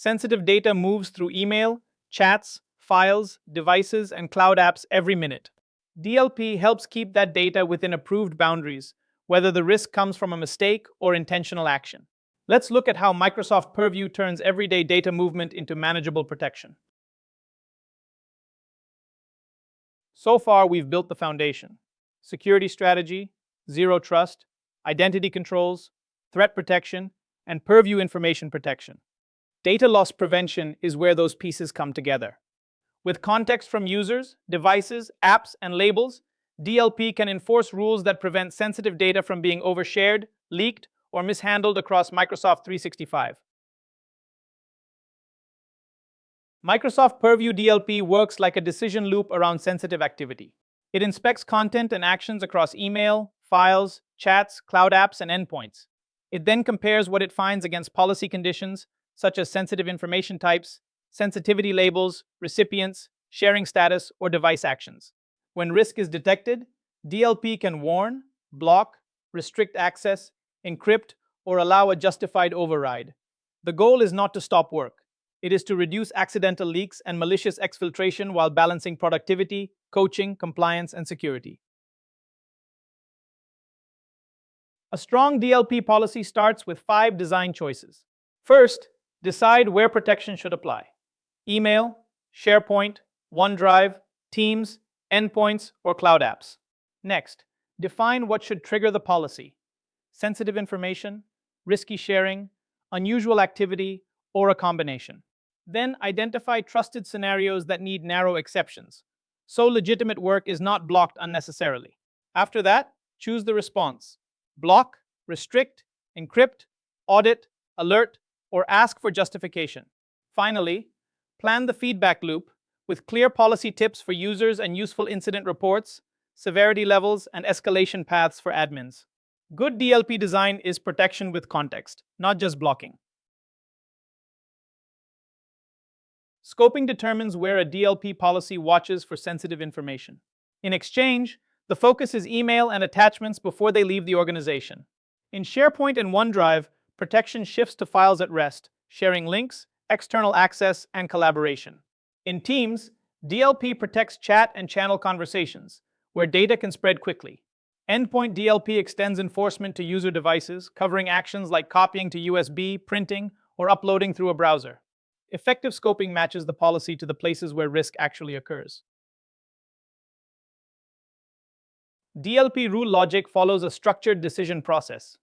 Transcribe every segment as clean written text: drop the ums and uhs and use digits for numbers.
Sensitive data moves through email, chats, files, devices, and cloud apps every minute. DLP helps keep that data within approved boundaries, whether the risk comes from a mistake or intentional action. Let's look at how Microsoft Purview turns everyday data movement into manageable protection. So far, we've built the foundation: security strategy, zero trust, identity controls, threat protection, and Purview Information Protection. Data loss prevention is where those pieces come together. With context from users, devices, apps, and labels, DLP can enforce rules that prevent sensitive data from being overshared, leaked, or mishandled across Microsoft 365. Microsoft Purview DLP works like a decision loop around sensitive activity. It inspects content and actions across email, files, chats, cloud apps, and endpoints. It then compares what it finds against policy conditions, such as sensitive information types, sensitivity labels, recipients, sharing status, or device actions. When risk is detected, DLP can warn, block, restrict access, encrypt, or allow a justified override. The goal is not to stop work. It is to reduce accidental leaks and malicious exfiltration while balancing productivity, coaching, compliance, and security. A strong DLP policy starts with 5 design choices. First, decide where protection should apply: email, SharePoint, OneDrive, Teams, endpoints, or cloud apps. Next, define what should trigger the policy: sensitive information, risky sharing, unusual activity, or a combination. Then identify trusted scenarios that need narrow exceptions, so legitimate work is not blocked unnecessarily. After that, choose the response: block, restrict, encrypt, audit, alert, or ask for justification. Finally, plan the feedback loop with clear policy tips for users and useful incident reports, severity levels, and escalation paths for admins. Good DLP design is protection with context, not just blocking. Scoping determines where a DLP policy watches for sensitive information. In exchange, the focus is email and attachments before they leave the organization. In SharePoint and OneDrive, protection shifts to files at rest, sharing links, external access, and collaboration. In Teams, DLP protects chat and channel conversations, where data can spread quickly. Endpoint DLP extends enforcement to user devices, covering actions like copying to USB, printing, or uploading through a browser. Effective scoping matches the policy to the places where risk actually occurs. DLP rule logic follows a structured decision process.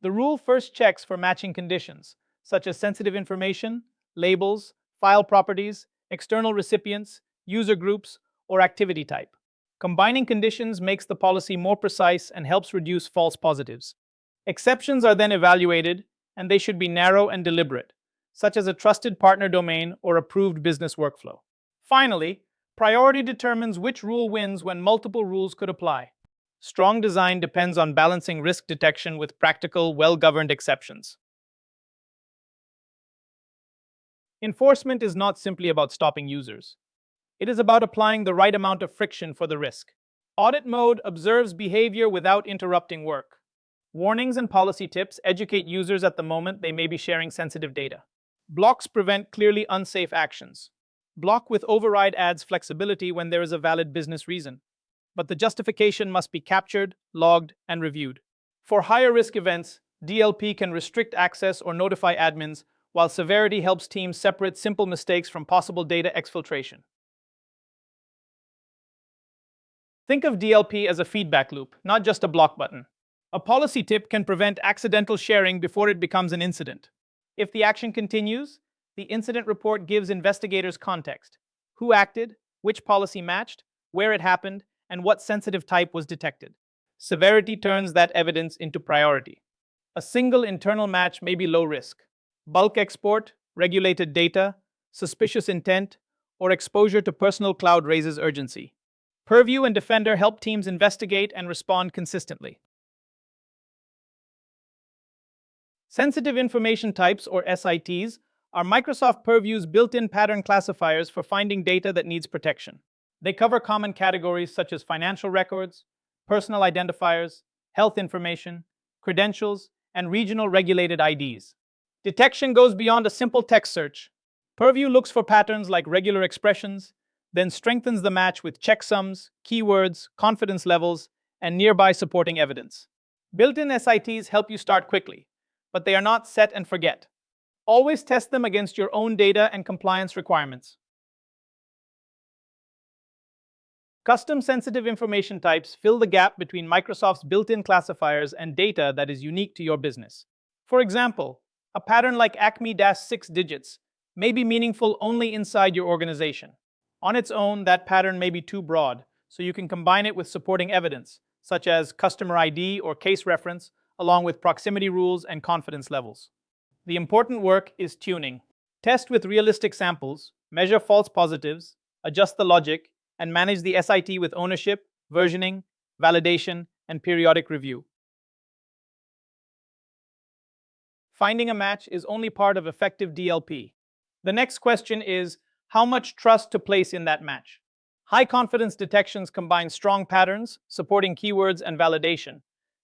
The rule first checks for matching conditions, such as sensitive information, labels, file properties, external recipients, user groups, or activity type. Combining conditions makes the policy more precise and helps reduce false positives. Exceptions are then evaluated, and they should be narrow and deliberate, such as a trusted partner domain or approved business workflow. Finally, priority determines which rule wins when multiple rules could apply. Strong design depends on balancing risk detection with practical, well-governed exceptions. Enforcement is not simply about stopping users. It is about applying the right amount of friction for the risk. Audit mode observes behavior without interrupting work. Warnings and policy tips educate users at the moment they may be sharing sensitive data. Blocks prevent clearly unsafe actions. Block with override adds flexibility when there is a valid business reason, but the justification must be captured, logged, and reviewed. For higher risk events, DLP can restrict access or notify admins, while severity helps teams separate simple mistakes from possible data exfiltration. Think of DLP as a feedback loop, not just a block button. A policy tip can prevent accidental sharing before it becomes an incident. If the action continues, the incident report gives investigators context: who acted, which policy matched, where it happened, and what sensitive type was detected. Severity turns that evidence into priority. A single internal match may be low risk. Bulk export, regulated data, suspicious intent, or exposure to personal cloud raises urgency. Purview and Defender help teams investigate and respond consistently. Sensitive information types, or SITs, are Microsoft Purview's built-in pattern classifiers for finding data that needs protection. They cover common categories such as financial records, personal identifiers, health information, credentials, and regional regulated IDs. Detection goes beyond a simple text search. Purview looks for patterns like regular expressions, then strengthens the match with checksums, keywords, confidence levels, and nearby supporting evidence. Built-in SITs help you start quickly, but they are not set and forget. Always test them against your own data and compliance requirements. Custom sensitive information types fill the gap between Microsoft's built-in classifiers and data that is unique to your business. For example, a pattern like Acme-6 digits may be meaningful only inside your organization. On its own, that pattern may be too broad, so you can combine it with supporting evidence, such as customer ID or case reference, along with proximity rules and confidence levels. The important work is tuning. Test with realistic samples, measure false positives, adjust the logic, and manage the SIT with ownership, versioning, validation, and periodic review. Finding a match is only part of effective DLP. The next question is, how much trust to place in that match? High-confidence detections combine strong patterns, supporting keywords and validation,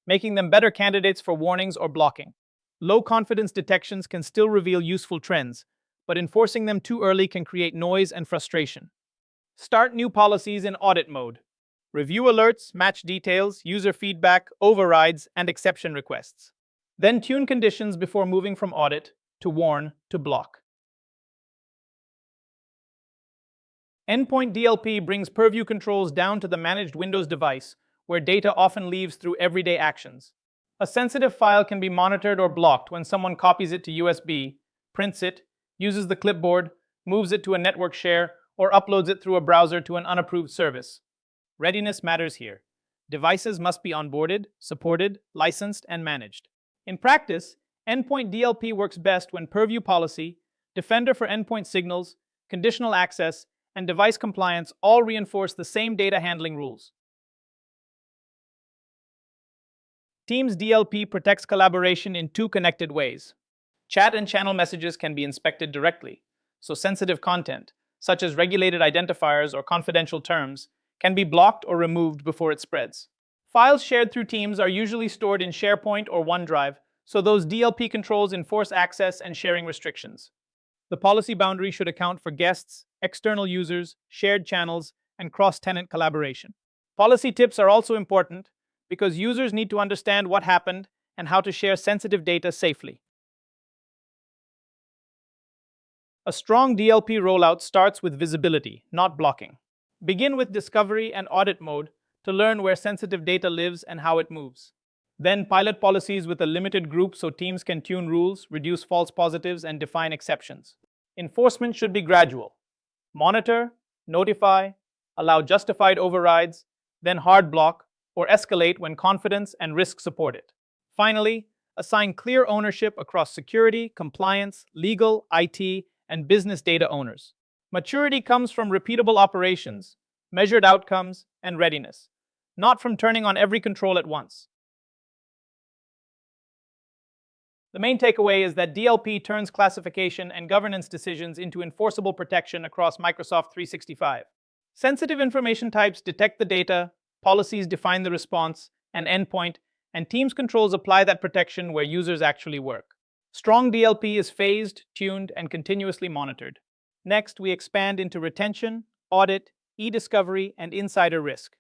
making them better candidates for warnings or blocking. Low-confidence detections can still reveal useful trends, but enforcing them too early can create noise and frustration. Start new policies in audit mode. Review alerts, match details, user feedback, overrides, and exception requests. Then tune conditions before moving from audit to warn to block. Endpoint DLP brings Purview controls down to the managed Windows device, where data often leaves through everyday actions. A sensitive file can be monitored or blocked when someone copies it to USB, prints it, uses the clipboard, moves it to a network share, or uploads it through a browser to an unapproved service. Readiness matters here. Devices must be onboarded, supported, licensed, and managed. In practice, Endpoint DLP works best when Purview Policy, Defender for Endpoint Signals, Conditional Access, and Device Compliance all reinforce the same data handling rules. Teams DLP protects collaboration in two connected ways. Chat and channel messages can be inspected directly, so sensitive content, such as regulated identifiers or confidential terms, can be blocked or removed before it spreads. Files shared through Teams are usually stored in SharePoint or OneDrive, so those DLP controls enforce access and sharing restrictions. The policy boundary should account for guests, external users, shared channels, and cross-tenant collaboration. Policy tips are also important because users need to understand what happened and how to share sensitive data safely. A strong DLP rollout starts with visibility, not blocking. Begin with discovery and audit mode to learn where sensitive data lives and how it moves. Then pilot policies with a limited group so teams can tune rules, reduce false positives, and define exceptions. Enforcement should be gradual. Monitor, notify, allow justified overrides, then hard block or escalate when confidence and risk support it. Finally, assign clear ownership across security, compliance, legal, IT, and business data owners. Maturity comes from repeatable operations, measured outcomes, and readiness, not from turning on every control at once. The main takeaway is that DLP turns classification and governance decisions into enforceable protection across Microsoft 365. Sensitive information types detect the data, policies define the response and endpoint, and Teams controls apply that protection where users actually work. Strong DLP is phased, tuned, and continuously monitored. Next, we expand into retention, audit, e-discovery, and insider risk.